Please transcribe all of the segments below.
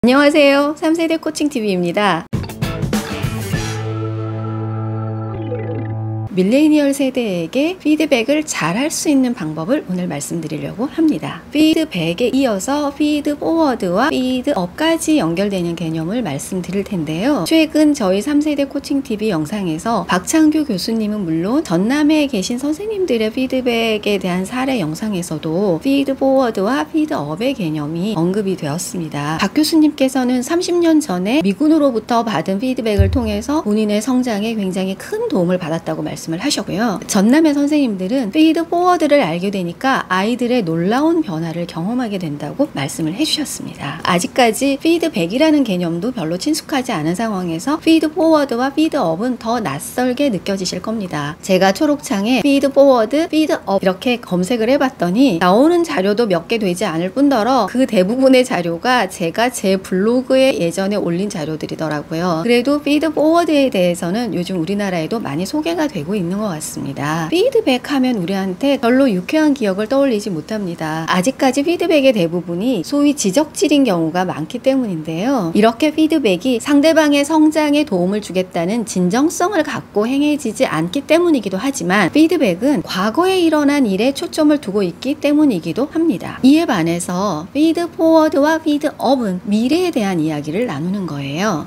안녕하세요. 3세대 코칭TV입니다. 밀레니얼 세대에게 피드백을 잘 할 수 있는 방법을 오늘 말씀드리려고 합니다. 피드백에 이어서 피드포워드와 피드업까지 연결되는 개념을 말씀드릴 텐데요. 최근 저희 3세대 코칭TV 영상에서 박창규 교수님은 물론 전남에 계신 선생님들의 피드백에 대한 사례 영상에서도 피드포워드와 피드업의 개념이 언급이 되었습니다. 박 교수님께서는 30년 전에 미군으로부터 받은 피드백을 통해서 본인의 성장에 굉장히 큰 도움을 받았다고 말씀을 하셨고요. 전남의 선생님들은 피드포워드를 알게 되니까 아이들의 놀라운 변화를 경험하게 된다고 말씀을 해주셨습니다. 아직까지 피드백이라는 개념도 별로 친숙하지 않은 상황에서 피드포워드와 피드업은 더 낯설게 느껴지실 겁니다. 제가 초록창에 피드포워드, 피드업 이렇게 검색을 해봤더니 나오는 자료도 몇 개 되지 않을 뿐더러 그 대부분의 자료가 제가 제 블로그에 예전에 올린 자료들이더라고요. 그래도 피드포워드에 대해서는 요즘 우리나라에도 많이 소개가 되고 있는 것 같습니다. 피드백 하면 우리한테 별로 유쾌한 기억을 떠올리지 못합니다. 아직까지 피드백의 대부분이 소위 지적질인 경우가 많기 때문인데요. 이렇게 피드백이 상대방의 성장에 도움을 주겠다는 진정성을 갖고 행해지지 않기 때문이기도 하지만 피드백은 과거에 일어난 일에 초점을 두고 있기 때문이기도 합니다. 이에 반해서 피드포워드와 피드업은 미래에 대한 이야기를 나누는 거예요.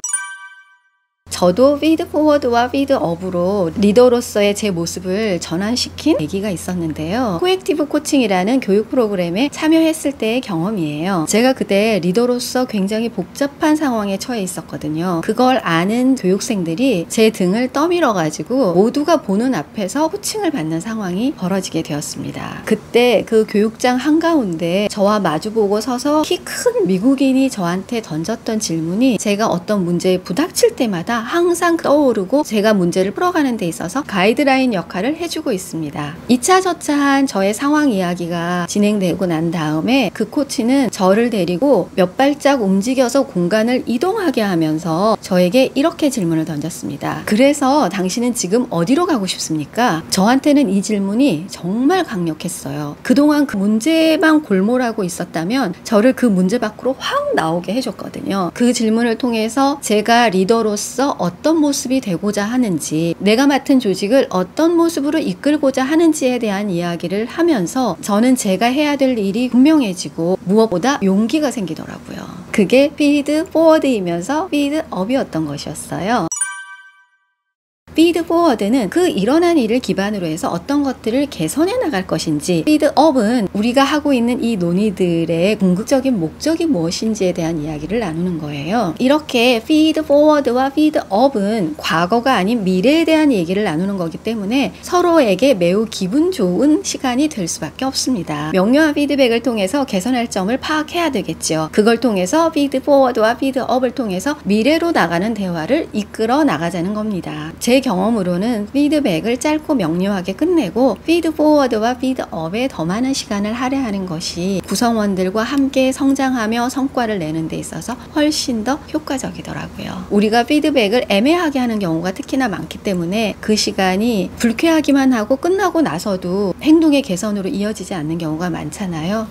저도 피드포워드와 피드업으로 리더로서의 제 모습을 전환시킨 계기가 있었는데요. 코액티브 코칭이라는 교육 프로그램에 참여했을 때의 경험이에요. 제가 그때 리더로서 굉장히 복잡한 상황에 처해 있었거든요. 그걸 아는 교육생들이 제 등을 떠밀어 가지고 모두가 보는 앞에서 코칭을 받는 상황이 벌어지게 되었습니다. 그때 그 교육장 한가운데 저와 마주보고 서서 키 큰 미국인이 저한테 던졌던 질문이 제가 어떤 문제에 부닥칠 때마다 항상 떠오르고 제가 문제를 풀어가는 데 있어서 가이드라인 역할을 해주고 있습니다. 이차저차한 저의 상황 이야기가 진행되고 난 다음에 그 코치는 저를 데리고 몇 발짝 움직여서 공간을 이동하게 하면서 저에게 이렇게 질문을 던졌습니다. 그래서 당신은 지금 어디로 가고 싶습니까? 저한테는 이 질문이 정말 강력했어요. 그동안 그 문제만 골몰하고 있었다면 저를 그 문제 밖으로 확 나오게 해줬거든요. 그 질문을 통해서 제가 리더로서 어떤 모습이 되고자 하는지, 내가 맡은 조직을 어떤 모습으로 이끌고자 하는지에 대한 이야기를 하면서 저는 제가 해야 될 일이 분명해지고 무엇보다 용기가 생기더라고요. 그게 피드포워드이면서 피드업이었던 것이었어요. 피드포워드는 그 일어난 일을 기반으로 해서 어떤 것들을 개선해 나갈 것인지, 피드업은 우리가 하고 있는 이 논의들의 궁극적인 목적이 무엇인지에 대한 이야기를 나누는 거예요. 이렇게 피드포워드와 피드업은 과거가 아닌 미래에 대한 얘기를 나누는 거기 때문에 서로에게 매우 기분 좋은 시간이 될 수밖에 없습니다. 명료한 피드백을 통해서 개선할 점을 파악해야 되겠죠. 그걸 통해서 피드포워드와 피드업을 통해서 미래로 나가는 대화를 이끌어 나가자는 겁니다. 제 경험으로는 피드백을 짧고 명료하게 끝내고 피드포워드와 피드업에 더 많은 시간을 할애하는 것이 구성원들과 함께 성장하며 성과를 내는 데 있어서 훨씬 더 효과적이더라고요. 우리가 피드백을 애매하게 하는 경우가 특히나 많기 때문에 그 시간이 불쾌하기만 하고 끝나고 나서도 행동의 개선으로 이어지지 않는 경우가 많잖아요.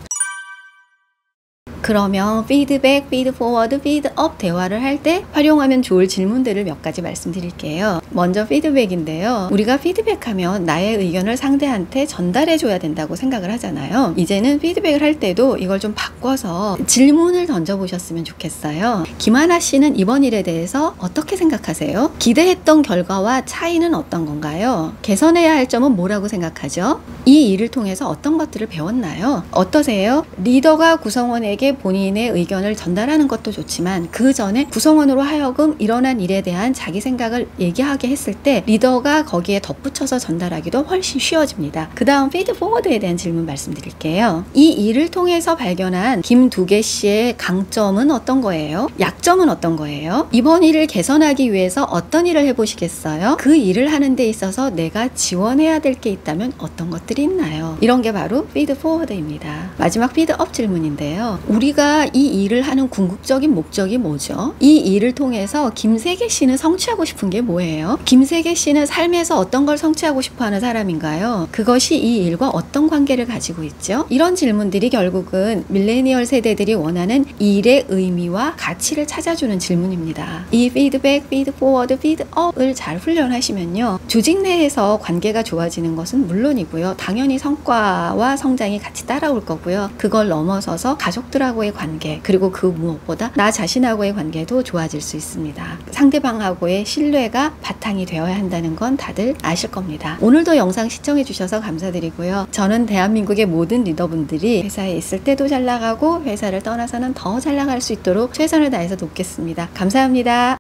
그러면 피드백, 피드포워드, 피드업 대화를 할 때 활용하면 좋을 질문들을 몇 가지 말씀드릴게요. 먼저 피드백인데요. 우리가 피드백하면 나의 의견을 상대한테 전달해 줘야 된다고 생각을 하잖아요. 이제는 피드백을 할 때도 이걸 좀 바꿔서 질문을 던져보셨으면 좋겠어요. 김하나 씨는 이번 일에 대해서 어떻게 생각하세요? 기대했던 결과와 차이는 어떤 건가요? 개선해야 할 점은 뭐라고 생각하죠? 이 일을 통해서 어떤 것들을 배웠나요? 어떠세요? 리더가 구성원에게 본인의 의견을 전달하는 것도 좋지만 그 전에 구성원으로 하여금 일어난 일에 대한 자기 생각을 얘기하게 했을 때 리더가 거기에 덧붙여서 전달하기도 훨씬 쉬워집니다. 그 다음 피드포워드에 대한 질문 말씀드릴게요. 이 일을 통해서 발견한 김두개 씨의 강점은 어떤 거예요? 약점은 어떤 거예요? 이번 일을 개선하기 위해서 어떤 일을 해보시겠어요? 그 일을 하는 데 있어서 내가 지원해야 될 게 있다면 어떤 것들이 있나요? 이런 게 바로 피드포워드입니다. 마지막 피드업 질문인데요. 우리가 이 일을 하는 궁극적인 목적이 뭐죠? 이 일을 통해서 김세계 씨는 성취하고 싶은 게 뭐예요? 있죠. 김세계 씨는 삶에서 어떤 걸 성취하고 싶어 하는 사람인가요? 그것이 이 일과 어떤 관계를 가지고 있죠? 이런 질문들이 결국은 밀레니얼 세대들이 원하는 일의 의미와 가치를 찾아주는 질문입니다. 이 피드백, 피드포워드, 피드업을 잘 훈련하시면요. 조직 내에서 관계가 좋아지는 것은 물론이고요. 당연히 성과와 성장이 같이 따라올 거고요. 그걸 넘어서서 가족들하고의 관계, 그리고 그 무엇보다 나 자신하고의 관계도 좋아질 수 있습니다. 상대방하고의 신뢰가 바탕이 되어야 한다는 건 다들 아실 겁니다. 오늘도 영상 시청해 주셔서 감사드리고요. 저는 대한민국의 모든 리더분들이 회사에 있을 때도 잘 나가고 회사를 떠나서는 더 잘 나갈 수 있도록 최선을 다해서 돕겠습니다. 감사합니다.